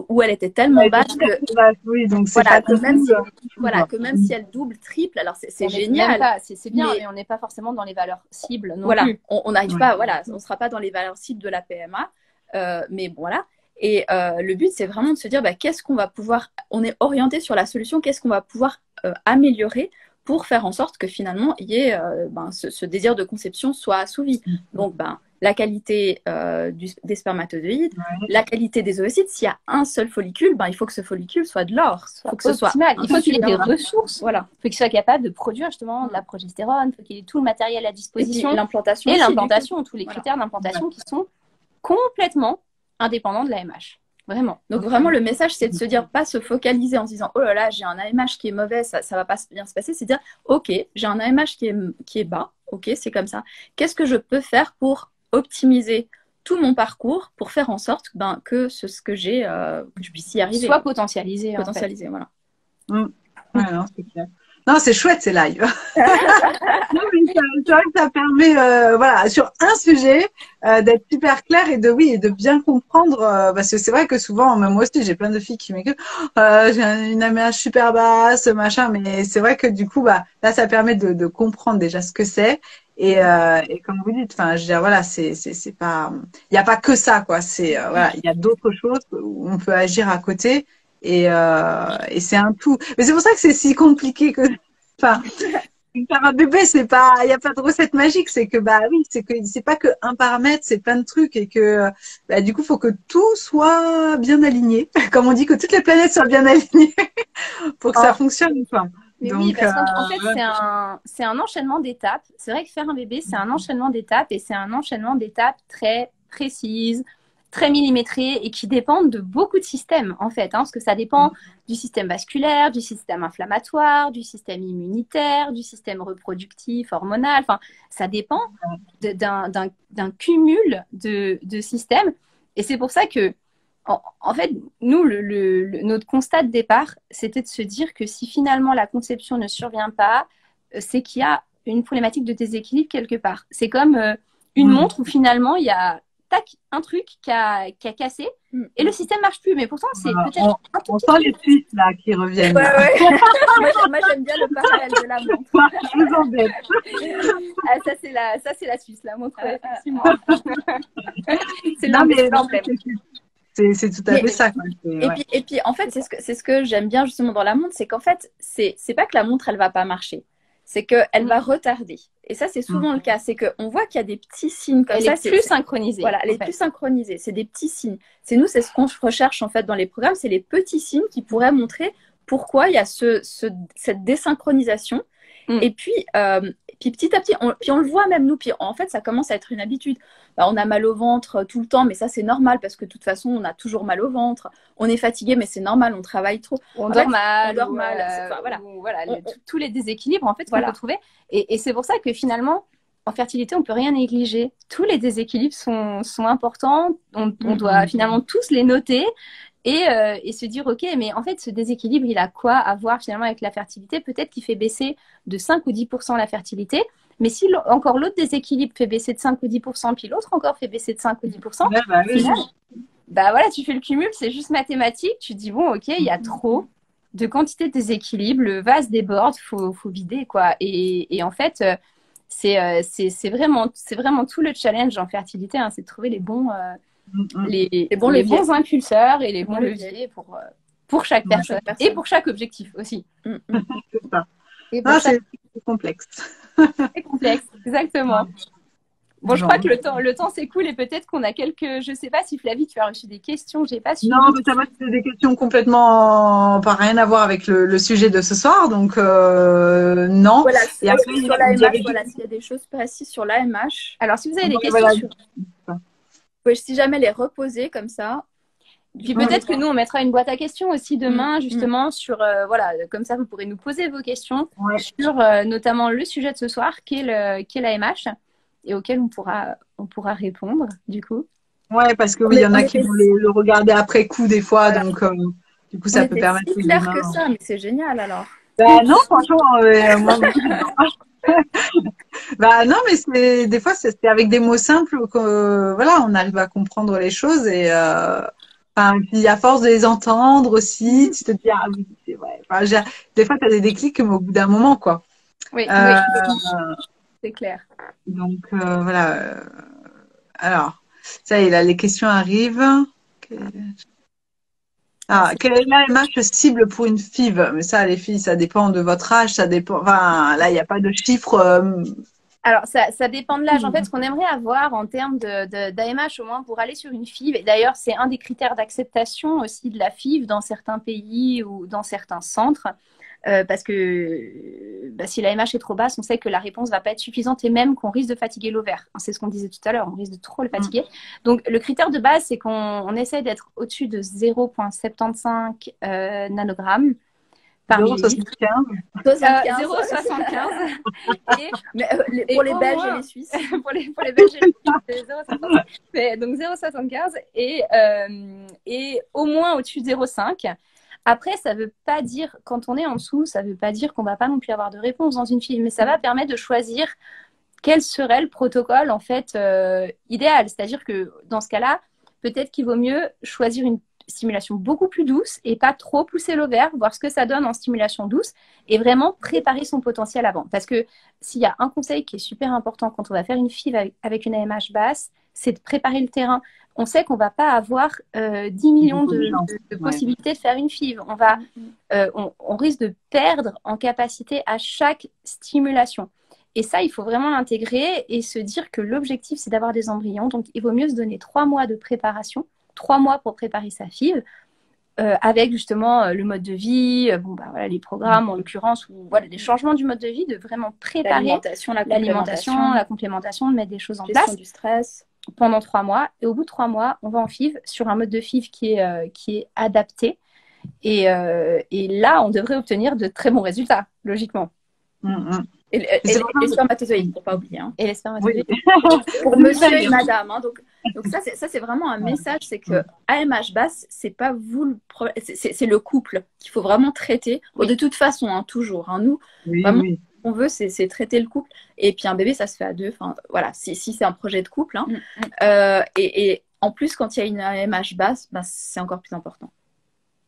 où elle était tellement basse que, oui, donc voilà, que même si elle double, triple, alors c'est génial. C'est bien, mais on n'est pas forcément dans les valeurs cibles non voilà, plus. On n'arrive pas, voilà, on ne sera pas dans les valeurs cibles de la PMA, mais bon, voilà. Et le but, c'est vraiment de se dire, qu'est-ce qu'on va pouvoir, on est orienté sur la solution, qu'est-ce qu'on va pouvoir améliorer pour faire en sorte que finalement, il y ait ce désir de conception soit assouvi. Donc, la qualité des spermatozoïdes, la qualité des ovocytes. S'il y a un seul follicule, il faut que ce follicule soit de l'or. Il faut que ce soit il faut qu'il ait des ressources. Voilà. Il faut qu'il soit capable de produire justement de la progestérone, il faut qu'il ait tout le matériel à disposition. Et l'implantation. Et l'implantation, tous les critères d'implantation qui sont complètement indépendant de l'AMH. Vraiment. Donc vraiment, le message, c'est de se dire, pas se focaliser en se disant, oh là là, j'ai un AMH qui est mauvais, ça va pas bien se passer. C'est dire, ok, j'ai un AMH qui est bas, ok, c'est comme ça. Qu'est-ce que je peux faire pour optimiser tout mon parcours pour faire en sorte que ce que j'ai, que je puisse y arriver. Soit potentialisé. Voilà. Ouais, non, c'est clair. Non, c'est chouette ces lives. Non, mais c'est vrai que ça permet, voilà, sur un sujet, d'être super clair et de bien comprendre, parce que c'est vrai que souvent, même moi aussi, j'ai plein de filles qui m'écrivent, j'ai une AMH super basse, machin, mais c'est vrai que du coup, là, ça permet de comprendre déjà ce que c'est. Et comme vous dites, enfin, je veux dire, voilà, c'est pas, il n'y a pas que ça, quoi. C'est, voilà, il y a d'autres choses où on peut agir à côté. Et c'est un tout. Mais c'est pour ça que c'est si compliqué que, enfin, faire un bébé, c'est pas, il n'y a pas de recette magique. C'est que, oui, c'est pas que un paramètre, c'est plein de trucs et que, du coup, faut que tout soit bien aligné. Comme on dit, que toutes les planètes soient bien alignées pour que ça fonctionne, quoi. Mais donc, oui, parce qu'en fait, c'est un enchaînement d'étapes. C'est vrai que faire un bébé, c'est un enchaînement d'étapes et c'est un enchaînement d'étapes très précises, très millimétrées et qui dépendent de beaucoup de systèmes, en fait, parce que ça dépend du système vasculaire, du système inflammatoire, du système immunitaire, du système reproductif, hormonal. Enfin, ça dépend d'un cumul de systèmes. Et c'est pour ça que, en fait, nous, notre constat de départ, c'était de se dire que si finalement la conception ne survient pas, c'est qu'il y a une problématique de déséquilibre quelque part. C'est comme une montre où finalement il y a un truc qui a cassé et le système marche plus. Mais pourtant, c'est peut-être un tout on petit sent truc. les Suisses là qui reviennent. Ouais. moi, j'aime bien le parallèle de la montre. Je vous embête. Ça, c'est la Suisse, la montre, effectivement. C'est l'emblème. C'est tout à fait ça. Quoi. Et puis, en fait, c'est ce que j'aime bien justement dans la montre, c'est qu'en fait, c'est pas que la montre, elle va pas marcher. C'est qu'elle va retarder. Et ça, c'est souvent le cas. C'est qu'on voit qu'il y a des petits signes comme ça. Elle est plus synchronisée. Voilà, elle est plus synchronisée. C'est des petits signes. C'est ce qu'on recherche en fait dans les programmes. C'est les petits signes qui pourraient montrer pourquoi il y a cette désynchronisation. Et puis petit à petit, on le voit même nous. Puis en fait, ça commence à être une habitude. On a mal au ventre tout le temps, mais ça c'est normal parce que de toute façon, on a toujours mal au ventre. On est fatigué, mais c'est normal, on travaille trop. On dort mal. Voilà. Tous les déséquilibres en fait qu'on peut trouver. Et c'est pour ça que finalement, en fertilité, on peut rien négliger. Tous les déséquilibres sont importants. On doit finalement tous les noter. Et se dire, ok, mais en fait, ce déséquilibre, il a quoi à voir finalement avec la fertilité? Peut-être qu'il fait baisser de 5 ou 10% la fertilité, mais si encore l'autre déséquilibre fait baisser de 5 ou 10%, puis l'autre encore fait baisser de 5 ou 10%, voilà, tu fais le cumul, c'est juste mathématique, tu dis, bon, ok, il y a trop de quantité de déséquilibre, le vase déborde, faut vider, quoi. Et en fait, c'est vraiment tout le challenge en fertilité, hein, c'est de trouver les bons, les bons impulseurs et les bons leviers pour chaque personne et pour chaque objectif aussi. C'est ça. Et c'est complexe. C'est complexe, exactement. Bon, je crois que le temps s'écoule et peut-être qu'on a quelques... Je sais pas si Flavie, tu as reçu des questions, j'ai pas suivi. Non, mais ça va, c'est des questions complètement pas rien à voir avec le sujet de ce soir, donc non. Voilà, et après, sur l'AMH, voilà, s'il y a des choses précises sur l'AMH. Alors, si vous avez des questions sur... si jamais les reposer comme ça. Puis peut-être que nous, on mettra une boîte à questions aussi demain, justement, sur... voilà, comme ça, vous pourrez nous poser vos questions sur notamment le sujet de ce soir, qui est l'AMH. Et auquel on pourra répondre, du coup. Ouais, parce que il y en a qui vont le regarder après coup des fois, donc du coup ça peut permettre. C'est clair que ça, mais c'est génial alors. Non, franchement, non, mais des fois c'est avec des mots simples que voilà, on arrive à comprendre les choses et puis à force de les entendre aussi, tu te dis ah oui, c'est vrai. Des fois tu as des déclics mais au bout d'un moment quoi. Oui. C'est clair. Donc voilà. Alors, ça y est, là, les questions arrivent. Quelle est l'AMH cible pour une FIV? Mais ça, les filles, ça dépend de votre âge, ça dépend. Enfin, là, il n'y a pas de chiffre. Alors, ça dépend de l'âge. En fait, ce qu'on aimerait avoir en termes d'AMH, au moins pour aller sur une FIV, et d'ailleurs, c'est un des critères d'acceptation aussi de la FIV dans certains pays ou dans certains centres. Parce que si la MH est trop basse, on sait que la réponse ne va pas être suffisante et même qu'on risque de fatiguer l'ovaire. C'est ce qu'on disait tout à l'heure, on risque de trop le fatiguer. Donc, le critère de base, c'est qu'on essaie d'être au-dessus de 0,75 nanogrammes par millilitre. 0,75. Pour les Belges et les Suisses. pour les Belges et les Suisses, 0,75. Donc, 0,75 et au moins au-dessus de 0,5. Après, ça ne veut pas dire, quand on est en dessous, ça ne veut pas dire qu'on ne va pas non plus avoir de réponse dans une FIV, mais ça va permettre de choisir quel serait le protocole en fait idéal. C'est-à-dire que dans ce cas-là, peut-être qu'il vaut mieux choisir une stimulation beaucoup plus douce et pas trop pousser l'ovaire, voir ce que ça donne en stimulation douce et vraiment préparer son potentiel avant. Parce que s'il y a un conseil qui est super important quand on va faire une FIV avec une AMH basse, c'est de préparer le terrain. On sait qu'on ne va pas avoir 10 millions de possibilités de faire une FIV. On risque de perdre en capacité à chaque stimulation. Et ça, il faut vraiment l'intégrer et se dire que l'objectif, c'est d'avoir des embryons. Donc, il vaut mieux se donner 3 mois de préparation, 3 mois pour préparer sa FIV, avec justement le mode de vie, les programmes en l'occurrence, ou voilà, des changements du mode de vie, de vraiment préparer l'alimentation, la complémentation, de mettre des choses en place. Du stress. Pendant 3 mois. Et au bout de 3 mois, on va en FIV sur un mode de FIV qui est adapté. Et là, on devrait obtenir de très bons résultats, logiquement. Et les spermatozoïdes, pour ne pas oublier. Hein. Et les spermatozoïdes. Pour monsieur et madame. Hein. Donc ça, c'est vraiment un message, c'est que AMH basse, c'est pas vous le problème, c'est le couple qu'il faut vraiment traiter. Bon, de toute façon, hein, toujours. Hein, nous, vraiment, on veut, c'est traiter le couple. Et puis un bébé, ça se fait à 2. Enfin, voilà, si c'est un projet de couple. Hein. Et en plus, quand il y a une AMH basse, c'est encore plus important.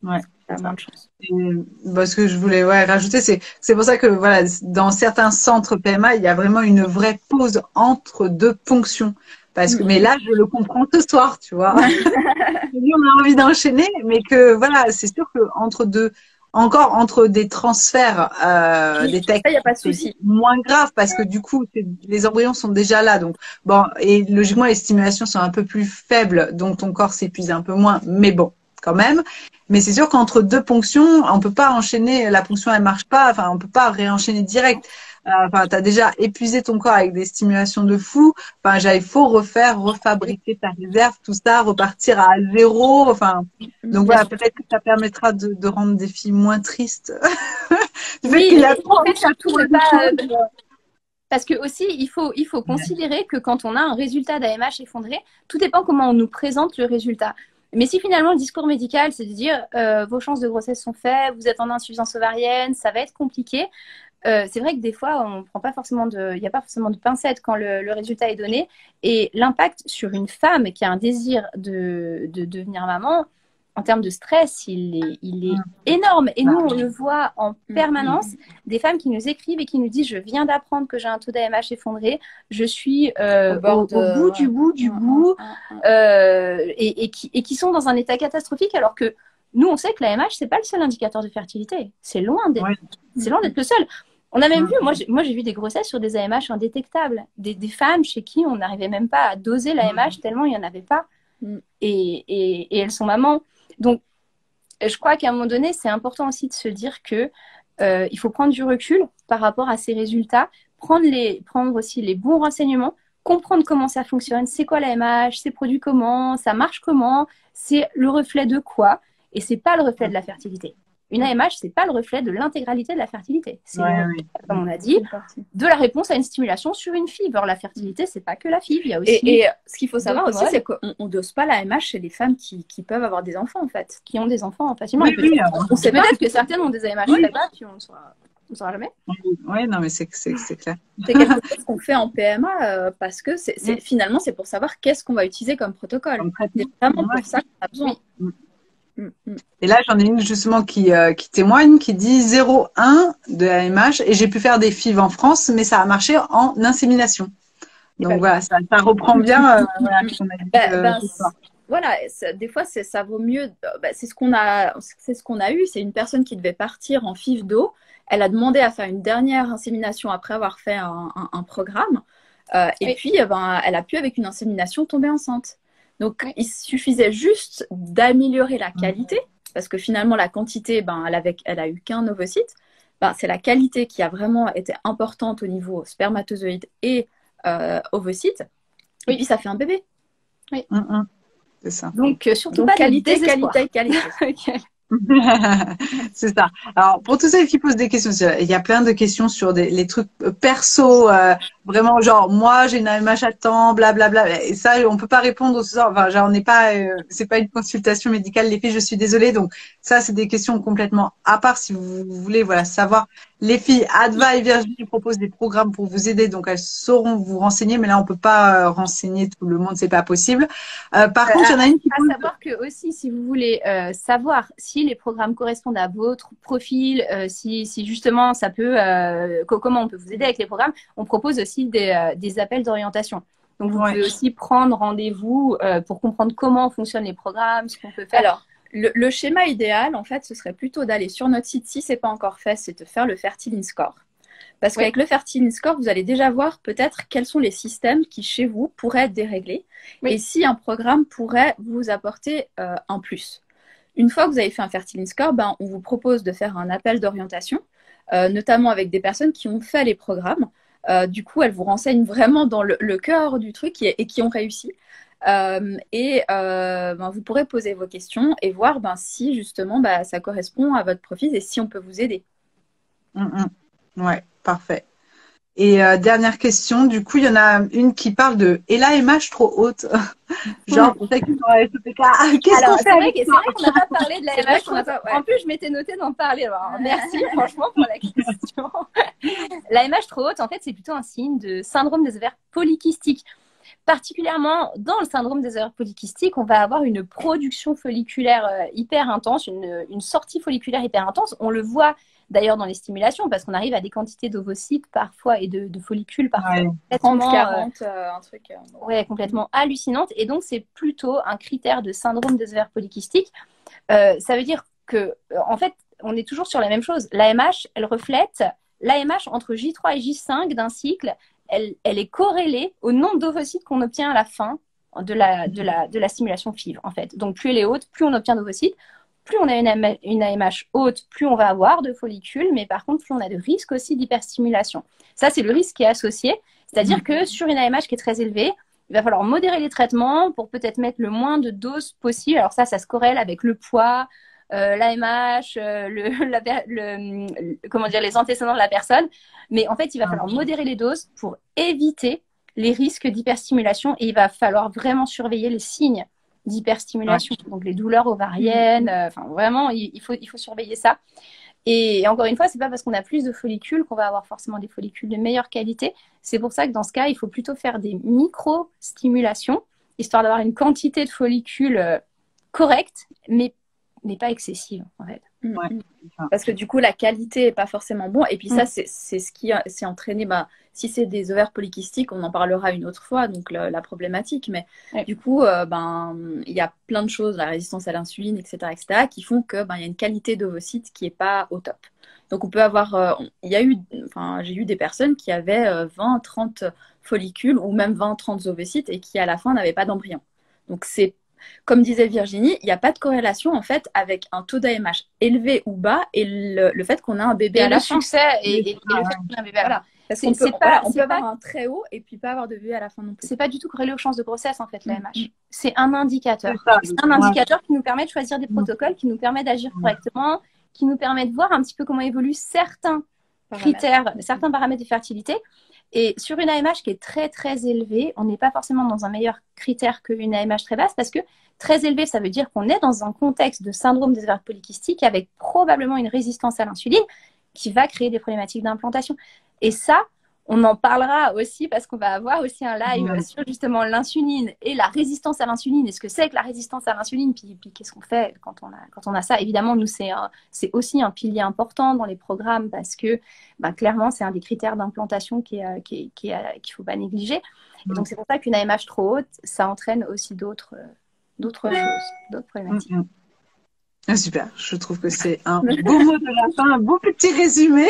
Ouais. Ça a moins de chance. Ce que je voulais rajouter, c'est pour ça que voilà, dans certains centres PMA, il y a vraiment une vraie pause entre 2 ponctions. Parce que, mais là, je le comprends ce soir, tu vois. On a envie d'enchaîner, mais que voilà, c'est sûr que entre des transferts, des techniques, il n'y a pas de souci. Moins grave parce que du coup, les embryons sont déjà là. Donc, bon, et logiquement, les stimulations sont un peu plus faibles, donc ton corps s'épuise un peu moins, mais bon, quand même. Mais c'est sûr qu'entre 2 ponctions, on peut pas enchaîner, la ponction elle marche pas, enfin on peut pas réenchaîner direct. T'as déjà épuisé ton corps avec des stimulations de fou. Il faut refabriquer ta réserve, tout ça, repartir à 0. Enfin, donc voilà, peut-être que ça permettra de rendre des filles moins tristes. Parce que aussi, il faut considérer que quand on a un résultat d'AMH effondré, tout dépend comment on nous présente le résultat. Mais si finalement le discours médical, c'est de dire vos chances de grossesse sont faibles, vous êtes en insuffisance ovarienne, ça va être compliqué. C'est vrai que des fois, il n'y a pas forcément de pincettes quand le résultat est donné. Et l'impact sur une femme qui a un désir de devenir maman, en termes de stress, il est énorme. Et nous, on le voit en permanence, des femmes qui nous écrivent et qui nous disent, je viens d'apprendre que j'ai un taux d'AMH effondré, je suis au bout du bout du bout, et qui sont dans un état catastrophique, alors que nous, on sait que l'AMH, c'est pas le seul indicateur de fertilité. C'est loin d'être le seul. On a même vu, moi j'ai vu des grossesses sur des AMH indétectables, des femmes chez qui on n'arrivait même pas à doser l'AMH tellement il n'y en avait pas. Et elles sont mamans. Donc, je crois qu'à un moment donné, c'est important aussi de se dire que il faut prendre du recul par rapport à ces résultats, prendre aussi les bons renseignements, comprendre comment ça fonctionne, c'est quoi l'AMH, c'est produit comment, ça marche comment, c'est le reflet de quoi, et c'est pas le reflet de la fertilité. Une AMH, c'est pas le reflet de l'intégralité de la fertilité. C'est, comme on a dit, de la réponse à une stimulation sur une FIV. Or, la fertilité, c'est pas que la FIV. Il y a aussi et ce qu'il faut savoir aussi, c'est qu'on ne dose pas l'AMH chez les femmes qui peuvent avoir des enfants, en fait. Qui ont des enfants facilement. On sait peut-être que certaines ont des AMH très bas, puis on ne saura jamais. Oui, non, mais c'est clair. C'est quelque chose qu'on fait en PMA parce que finalement, c'est pour savoir qu'est-ce qu'on va utiliser comme protocole. C'est vraiment pour ça qu'on a besoin. Et là, j'en ai une justement qui témoigne, qui dit 0,1 de AMH et j'ai pu faire des FIV en France, mais ça a marché en insémination. Donc voilà, ça reprend bien. Voilà, des fois, ça vaut mieux. C'est ce qu'on a eu. C'est une personne qui devait partir en FIV d'eau. Elle a demandé à faire une dernière insémination après avoir fait un programme. Et puis, elle a pu, avec une insémination, tomber enceinte. Donc, il suffisait juste d'améliorer la qualité, parce que finalement, la quantité, elle a eu qu'un ovocyte. C'est la qualité qui a vraiment été importante au niveau spermatozoïde et ovocyte. Et puis, ça fait un bébé. Oui. C'est ça. Donc, surtout pas qualité. C'est ça. Alors, pour tous ceux qui posent des questions, il y a plein de questions sur les trucs perso, vraiment genre, moi, j'ai une AMH à temps, blablabla. Et ça, on peut pas répondre ce soir. Enfin, genre, c'est pas une consultation médicale, les filles, je suis désolée. Donc, ça, c'est des questions complètement à part. Si vous voulez, savoir. Les filles, Adva et Virginie proposent des programmes pour vous aider. Donc, elles sauront vous renseigner. Mais là, on peut pas renseigner tout le monde. C'est pas possible. Par contre, il y en a une qui pose... À savoir que aussi, si vous voulez savoir si les programmes correspondent à votre profil, si justement ça peut, comment on peut vous aider avec les programmes, on propose aussi des appels d'orientation. Donc, vous pouvez aussi prendre rendez-vous pour comprendre comment fonctionnent les programmes, ce qu'on peut faire. Alors, le schéma idéal, en fait, ce serait plutôt d'aller sur notre site, si ce n'est pas encore fait, c'est de faire le Fertile Score. Parce qu'avec le Fertile Score, vous allez déjà voir peut-être quels sont les systèmes qui, chez vous, pourraient être déréglés et si un programme pourrait vous apporter un plus. Une fois que vous avez fait un Fertile Score, on vous propose de faire un appel d'orientation, notamment avec des personnes qui ont fait les programmes. Du coup, elles vous renseignent vraiment dans le cœur du truc et qui ont réussi. Vous pourrez poser vos questions et voir si justement ça correspond à votre profil et si on peut vous aider. Ouais, parfait. Et dernière question, du coup, il y en a une qui parle de et l'AMH trop haute. Genre, pour ceux qui sont à SOPK, qu'est-ce qu'on fait? C'est vrai qu'on n'a pas parlé de l'AMH. En plus, je m'étais noté d'en parler. Alors, merci franchement pour la question. L'AMH trop haute, en fait, c'est plutôt un signe de syndrome des ovaires polykystiques. Particulièrement dans le syndrome des ovaires polykystiques, on va avoir une production folliculaire hyper intense, une sortie folliculaire hyper intense. On le voit d'ailleurs dans les stimulations parce qu'on arrive à des quantités d'ovocytes parfois et de follicules parfois. 30, 40, un truc. Complètement hallucinante. Et donc, c'est plutôt un critère de syndrome des ovaires polykystiques. Ça veut dire que, en fait, on est toujours sur la même chose. L'AMH, elle reflète l'AMH entre J3 et J5 d'un cycle. Elle est corrélée au nombre d'ovocytes qu'on obtient à la fin de la stimulation FIV, en fait. Donc, plus elle est haute, plus on obtient d'ovocytes. Plus on a une AMH haute, plus on va avoir de follicules, mais par contre, plus on a de risques aussi d'hyperstimulation. Ça, c'est le risque qui est associé. C'est-à-dire que sur une AMH qui est très élevée, il va falloir modérer les traitements pour peut-être mettre le moins de doses possible. Alors ça se corrèle avec le poids, l'AMH, les antécédents de la personne. Mais en fait, il va falloir modérer les doses pour éviter les risques d'hyperstimulation et il va falloir vraiment surveiller les signes d'hyperstimulation, donc les douleurs ovariennes. Vraiment, il faut surveiller ça. Et encore une fois, c'est pas parce qu'on a plus de follicules qu'on va avoir forcément des follicules de meilleure qualité. C'est pour ça que dans ce cas, il faut plutôt faire des micro-stimulations, histoire d'avoir une quantité de follicules correcte, mais n'est pas excessive en fait. Ouais. Parce que du coup, la qualité n'est pas forcément bonne. Et puis ça, c'est ce qui s'est entraîné. Si c'est des ovaires polykystiques, on en parlera une autre fois, donc la problématique. Mais du coup, il y a plein de choses, la résistance à l'insuline, etc., qui font que y a une qualité d'ovocytes qui n'est pas au top. Donc on peut avoir, j'ai eu des personnes qui avaient 20-30 follicules ou même 20-30 ovocytes et qui à la fin n'avaient pas d'embryon. Donc c'est, comme disait Virginie, il n'y a pas de corrélation en fait avec un taux d'AMH élevé ou bas et le fait qu'on a un bébé à la fin. Et le fait qu'on a un bébé à la fin. Parce qu'on peut avoir un très haut et puis pas avoir de bébé à la fin non plus. C'est pas du tout corrélé aux chances de grossesse en fait, l'AMH. C'est un indicateur. C'est un indicateur qui nous permet de choisir des protocoles, qui nous permet d'agir correctement, qui nous permet de voir un petit peu comment évoluent certains critères, certains paramètres de fertilité. Et sur une AMH qui est très très élevée, on n'est pas forcément dans un meilleur critère qu'une AMH très basse, parce que très élevée, ça veut dire qu'on est dans un contexte de syndrome des ovaires polykystiques avec probablement une résistance à l'insuline qui va créer des problématiques d'implantation. Et ça, on en parlera aussi parce qu'on va avoir aussi un live sur justement l'insuline et la résistance à l'insuline et ce que c'est que la résistance à l'insuline, puis qu'est-ce qu'on fait quand on a ça. Évidemment, nous, c'est aussi un pilier important dans les programmes parce que clairement, c'est un des critères d'implantation qu'il ne faut pas négliger. Et donc, c'est pour ça qu'une AMH trop haute, ça entraîne aussi d'autres choses, d'autres problématiques. Super, je trouve que c'est un beau mot de la fin, un beau petit résumé.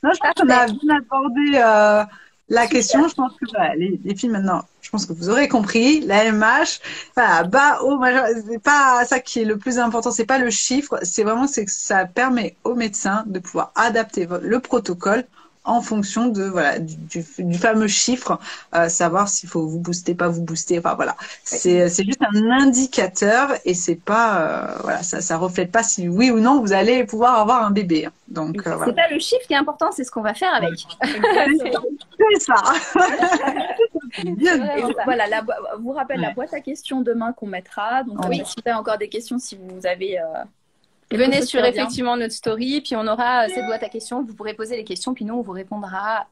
Non, je pense qu'on a bien abordé la question. Je pense que les filles maintenant, je pense que vous aurez compris. La MH, bas, haut, majeur, c'est pas ça qui est le plus important. C'est pas le chiffre, c'est que ça permet aux médecins de pouvoir adapter le protocole en fonction de du fameux chiffre, savoir s'il faut vous booster, pas vous booster. Enfin voilà, c'est juste un indicateur et c'est pas ça reflète pas si oui ou non vous allez pouvoir avoir un bébé. Donc c'est pas le chiffre qui est important, c'est ce qu'on va faire avec. C'est ça. Voilà, vous rappelle la boîte à questions demain qu'on mettra. Donc si vous avez encore des questions, si vous avez venez sur effectivement notre story, puis on aura cette boîte à questions. Vous pourrez poser les questions, puis nous on vous répondra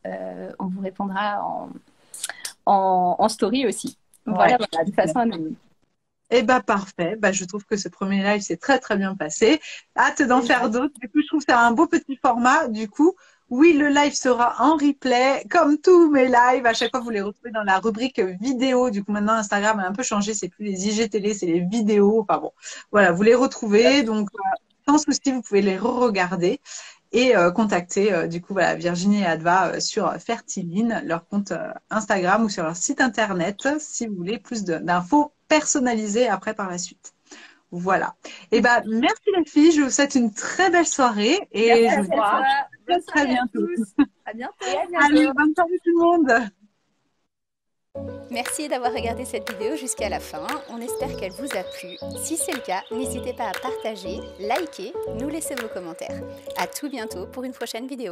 en story aussi. Voilà, de façon anonyme. Parfait. Je trouve que ce premier live s'est très très bien passé. Hâte d'en faire d'autres. Du coup, je trouve que c'est un beau petit format. Du coup, oui, le live sera en replay, comme tous mes lives. À chaque fois, vous les retrouvez dans la rubrique vidéo. Du coup, maintenant, Instagram a un peu changé. C'est plus les IGTV, c'est les vidéos. Enfin bon, voilà, vous les retrouvez. Donc, sans souci, vous pouvez les re-regarder et contacter du coup Virginie et Adva sur Fertiline, leur compte Instagram ou sur leur site internet si vous voulez plus d'infos personnalisées après par la suite. Voilà. Merci les filles, je vous souhaite une très belle soirée et je vous vois très bientôt. À bientôt. Allez, bonne soirée tout le monde. Merci d'avoir regardé cette vidéo jusqu'à la fin, on espère qu'elle vous a plu. Si c'est le cas, n'hésitez pas à partager, liker, nous laisser vos commentaires. À tout bientôt pour une prochaine vidéo.